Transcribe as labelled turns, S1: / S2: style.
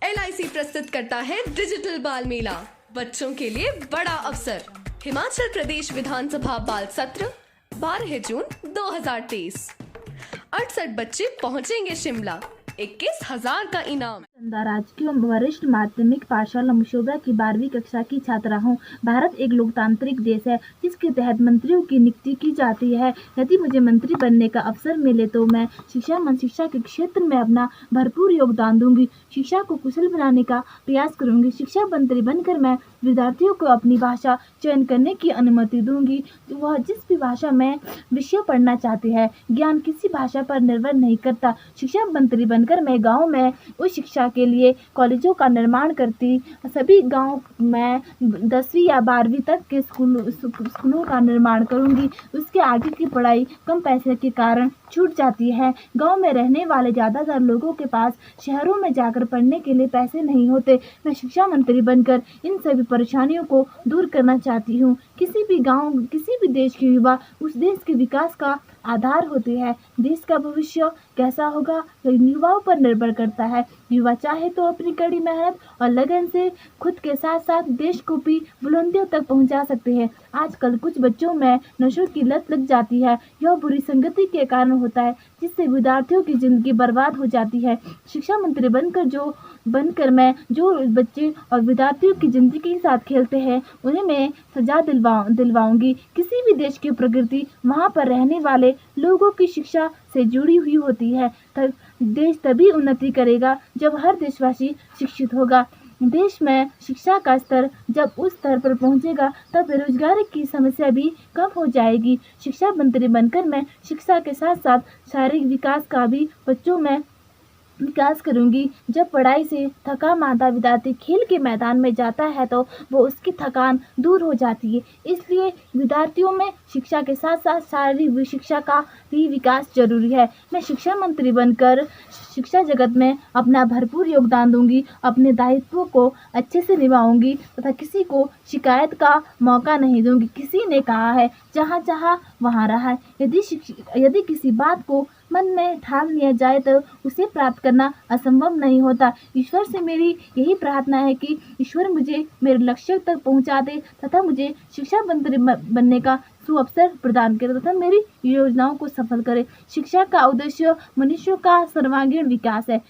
S1: LIC प्रस्तुत करता है डिजिटल बाल मेला, बच्चों के लिए बड़ा अवसर। हिमाचल प्रदेश विधानसभा बाल सत्र 12 जून 2023। 68 बच्चे पहुंचेंगे शिमला, 21,000 का इनाम।
S2: चंदा राजकीय वरिष्ठ माध्यमिक पाठशाला मशोबरा की 12वीं कक्षा की छात्रा हूँ। भारत एक लोकतांत्रिक देश है जिसके तहत मंत्रियों की नियुक्ति की जाती है। यदि मुझे मंत्री बनने का अवसर मिले तो मैं शिक्षा के क्षेत्र में अपना भरपूर योगदान दूंगी। शिक्षा को कुशल बनाने का प्रयास करूंगी। शिक्षा मंत्री बनकर मैं विद्यार्थियों को अपनी भाषा चयन करने की अनुमति दूंगी। वह जिस भी भाषा में विषय पढ़ना चाहते हैं, ज्ञान किसी भाषा पर निर्भर नहीं करता। शिक्षा मंत्री बनकर मैं गाँव में उच्च शिक्षा के लिए कॉलेजों का निर्माण करती, सभी गांव में 10वीं या 12वीं तक के स्कूलों का निर्माण करूंगी। उसके आगे की पढ़ाई कम पैसे के कारण छूट जाती है। गांव में रहने वाले ज़्यादातर लोगों के पास शहरों में जाकर पढ़ने के लिए पैसे नहीं होते। मैं शिक्षा मंत्री बनकर इन सभी परेशानियों को दूर करना चाहती हूँ। किसी भी गांव, किसी भी देश के युवा उस देश के विकास का आधार होते हैं। देश का भविष्य कैसा होगा तो युवाओं पर निर्भर करता है। युवा चाहे तो अपनी कड़ी मेहनत और लगन से खुद के साथ साथ देश को भी बुलंदियों तक पहुंचा सकते हैं। आजकल कुछ बच्चों में नशों की लत लग जाती है। यह बुरी संगति के कारण होता है जिससे विद्यार्थियों की जिंदगी बर्बाद हो जाती है। शिक्षा मंत्री बनकर मैं जो बच्चे और विद्यार्थियों की जिंदगी के साथ खेलते हैं उन्हें मैं सजा दिलवाऊंगी। किसी भी देश की प्रकृति वहाँ पर रहने वाले लोगों की शिक्षा से जुड़ी हुई होती है। देश तभी उन्नति करेगा जब हर देशवासी शिक्षित होगा। देश में शिक्षा का स्तर जब उस स्तर पर पहुंचेगा तब बेरोजगारी की समस्या भी कम हो जाएगी। शिक्षा मंत्री बनकर मैं शिक्षा के साथ साथ शारीरिक विकास का भी बच्चों में विकास करूंगी। जब पढ़ाई से थका मांदा विद्यार्थी खेल के मैदान में जाता है तो वो उसकी थकान दूर हो जाती है। इसलिए विद्यार्थियों में शिक्षा के साथ साथ शारीरिक शिक्षा का भी विकास जरूरी है। मैं शिक्षा मंत्री बनकर शिक्षा जगत में अपना भरपूर योगदान दूंगी, अपने दायित्वों को अच्छे से निभाऊंगी तथा किसी को शिकायत का मौका नहीं दूंगी। किसी ने कहा है जहाँ चाहा वहाँ रहा। यदि किसी बात को मन में ठान लिया जाए तो उसे प्राप्त करना असंभव नहीं होता। ईश्वर से मेरी यही प्रार्थना है कि ईश्वर मुझे मेरे लक्ष्य तक पहुंचा दे तथा मुझे शिक्षा मंत्री बनने का सुअवसर प्रदान करे तथा मेरी योजनाओं को सफल करे। शिक्षा का उद्देश्य मनुष्यों का सर्वांगीण विकास है।